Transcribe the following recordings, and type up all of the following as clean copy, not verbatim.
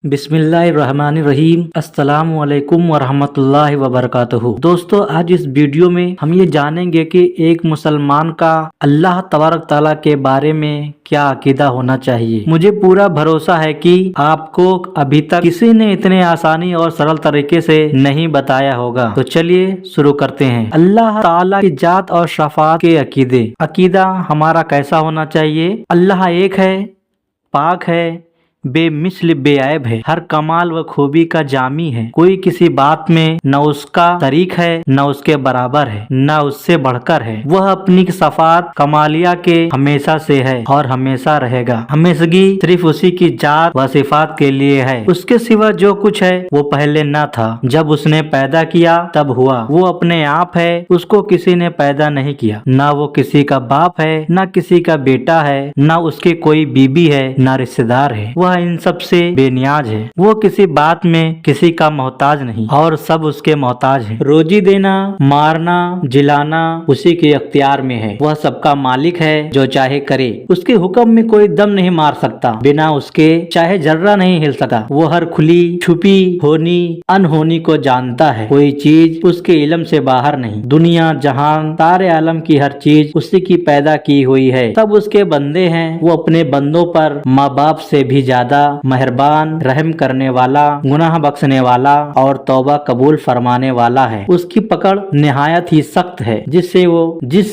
بسم اللہ الرحمن الرحیم۔ السلام علیکم ورحمۃ اللہ وبرکاتہ۔ دوستو، آج اس ویڈیو میں ہم یہ جانیں گے کہ ایک مسلمان کا اللہ تبارک تعالیٰ کے بارے میں کیا عقیدہ ہونا چاہیے۔ مجھے پورا بھروسہ ہے کہ آپ کو ابھی تک کسی نے اتنے آسانی اور سرل طریقے سے نہیں بتایا ہوگا۔ تو چلیے شروع کرتے ہیں۔ اللہ تعالیٰ کی ذات اور صفات کے عقیدہ ہمارا کیسا ہونا چاہیے؟ اللہ ایک ہے، پاک ہے، بے مثل بے عیب ہے، ہر کمال و خوبی کا جامی ہے، کوئی کسی بات میں نہ اس کا شریک ہے نہ اس کے برابر ہے نہ اس سے بڑھ کر ہے۔ وہ اپنی صفات کمالیہ کے ہمیشہ سے ہے اور ہمیشہ رہے گا۔ ہمیشگی صرف اسی کی ذات و صفات کے لیے ہے، اس کے سوا جو کچھ ہے وہ پہلے نہ تھا، جب اس نے پیدا کیا تب ہوا۔ وہ اپنے آپ ہے، اس کو کسی نے پیدا نہیں کیا، نہ وہ کسی کا باپ ہے نہ کسی کا بیٹا ہے، نہ اس کی کوئی بیوی ہے نہ رشتہ دار ہے۔ وہ ان سب سے بے نیاز ہے، وہ کسی بات میں کسی کا محتاج نہیں اور سب اس کے محتاج ہیں۔ روزی دینا، مارنا، جلانا اسی کے اختیار میں ہے۔ وہ سب کا مالک ہے، جو چاہے کرے، اس کے حکم میں کوئی دم نہیں مار سکتا، بنا اس کے چاہے ذرہ نہیں ہل سکتا۔ وہ ہر کھلی چھپی ہونی انہونی کو جانتا ہے، کوئی چیز اس کے علم سے باہر نہیں۔ دنیا جہان سارے عالم کی ہر چیز اسی کی پیدا کی ہوئی ہے، سب اس کے بندے ہیں۔ وہ اپنے بندوں پر ماں باپ سے بھی زیادہ مہربان، رحم کرنے والا، گناہ بخشنے والا اور توبہ قبول فرمانے والا ہے۔ اس کی پکڑ نہایت ہی سخت ہے، جس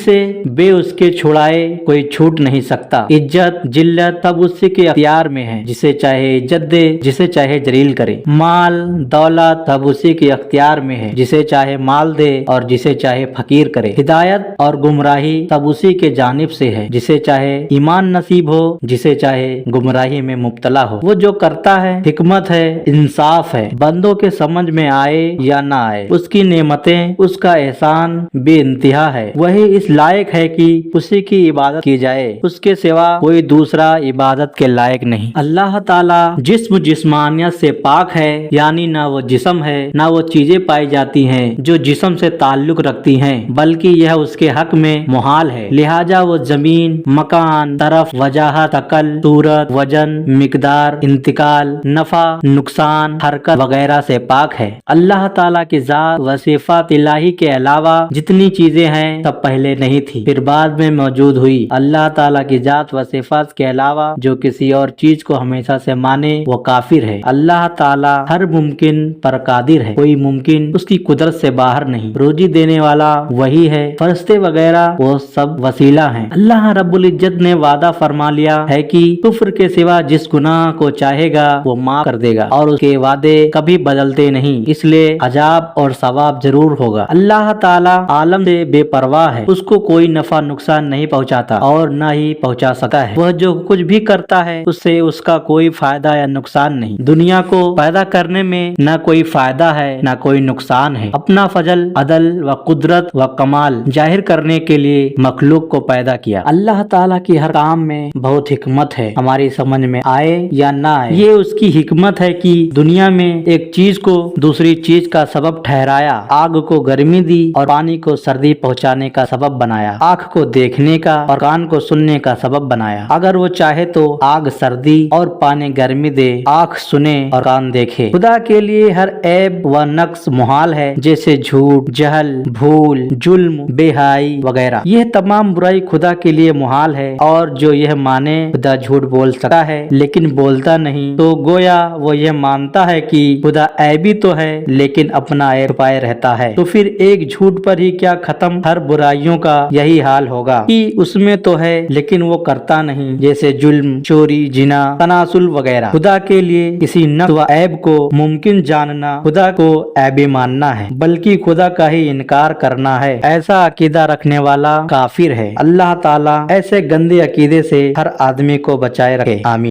سے بے اس کے چھڑائے کوئی چھوٹ نہیں سکتا۔ عزت ذلت سب اسی کے اختیار میں ہے، جسے چاہے عزت دے، جسے چاہے ذلیل کرے۔ مال دولت سب اسی کے اختیار میں ہے، جسے چاہے مال دے اور جسے چاہے فقیر کرے۔ ہدایت اور گمراہی سب اسی کے جانب سے ہے، جسے چاہے ایمان نصیب ہو، جسے چاہے گمراہی میں مبتلا ہو۔ وہ جو کرتا ہے حکمت ہے، انصاف ہے، بندوں کے سمجھ میں آئے یا نہ آئے، اس کی نعمتیں، اس کا احسان بے انتہا ہے۔ وہی اس لائق ہے کہ اسی کی عبادت کی جائے، اس کے سوا کوئی دوسرا عبادت کے لائق نہیں۔ اللہ تعالیٰ جسمانیت سے پاک ہے، یعنی نہ وہ جسم ہے نہ وہ چیزیں پائی جاتی ہیں جو جسم سے تعلق رکھتی ہیں، بلکہ یہ اس کے حق میں محال ہے۔ لہٰذا وہ زمین، مکان، طرف، وجاہت، عقل، صورت، وزن، مقدار، انتقال، نفع، نقصان، حرکت وغیرہ سے پاک ہے۔ اللہ تعالیٰ کی ذات و صفات الہی کے علاوہ جتنی چیزیں ہیں سب پہلے نہیں تھی، پھر بعد میں موجود ہوئی۔ اللہ تعالیٰ کی ذات و صفات کے علاوہ جو کسی اور چیز کو ہمیشہ سے مانے وہ کافر ہے۔ اللہ تعالیٰ ہر ممکن پر قادر ہے، کوئی ممکن اس کی قدرت سے باہر نہیں۔ روزی دینے والا وہی ہے، فرشتے وغیرہ وہ سب وسیلہ ہیں۔ اللہ رب العزت نے وعدہ فرما لیا ہے کہ کفر کے سوا جس گناہ کو چاہے گا وہ معاف کر دے گا، اور اس کے وعدے کبھی بدلتے نہیں، اس لیے عذاب اور ثواب ضرور ہوگا۔ اللہ تعالیٰ عالم سے بے پرواہ ہے، اس کو کوئی نفع نقصان نہیں پہنچاتا اور نہ ہی پہنچا سکتا ہے۔ وہ جو کچھ بھی کرتا ہے اس سے اس کا کوئی فائدہ یا نقصان نہیں۔ دنیا کو پیدا کرنے میں نہ کوئی فائدہ ہے نہ کوئی نقصان ہے۔ اپنا فضل، عدل و قدرت و کمال ظاہر کرنے کے لیے مخلوق کو پیدا کیا۔ اللہ تعالیٰ کی ہر کام میں بہت حکمت ہے، ہماری سمجھ میں آئے یا نہ آئے۔ یہ اس کی حکمت ہے کہ دنیا میں ایک چیز کو دوسری چیز کا سبب ٹھہرایا، آگ کو گرمی دی اور پانی کو سردی پہنچانے کا سبب بنایا، آنکھ کو دیکھنے کا اور کان کو سننے کا سبب بنایا۔ اگر وہ چاہے تو آگ سردی اور پانی گرمی دے، آنکھ سنے اور کان دیکھے۔ خدا کے لیے ہر عیب و نقص محال ہے، جیسے جھوٹ، جہل، بھول، ظلم، بے حیائی وغیرہ۔ یہ تمام برائی خدا کے لیے محال ہے، اور جو یہ مانے خدا جھوٹ بول سکتا ہے لیکن بولتا نہیں، تو گویا وہ یہ مانتا ہے کہ خدا عیبی تو ہے لیکن اپنا عیب چھپائے رہتا ہے۔ تو پھر ایک جھوٹ پر ہی کیا ختم؟ ہر برائیوں کا یہی حال ہوگا کہ اس میں تو ہے لیکن وہ کرتا نہیں، جیسے ظلم، چوری، زنا، تناسل وغیرہ۔ خدا کے لیے کسی نقص و عیب کو ممکن جاننا خدا کو عیبی ماننا ہے، بلکہ خدا کا ہی انکار کرنا ہے۔ ایسا عقیدہ رکھنے والا کافر ہے۔ اللہ تعالیٰ ایسے گندے عقیدے سے ہر آدمی کو بچائے رکھے، آمین۔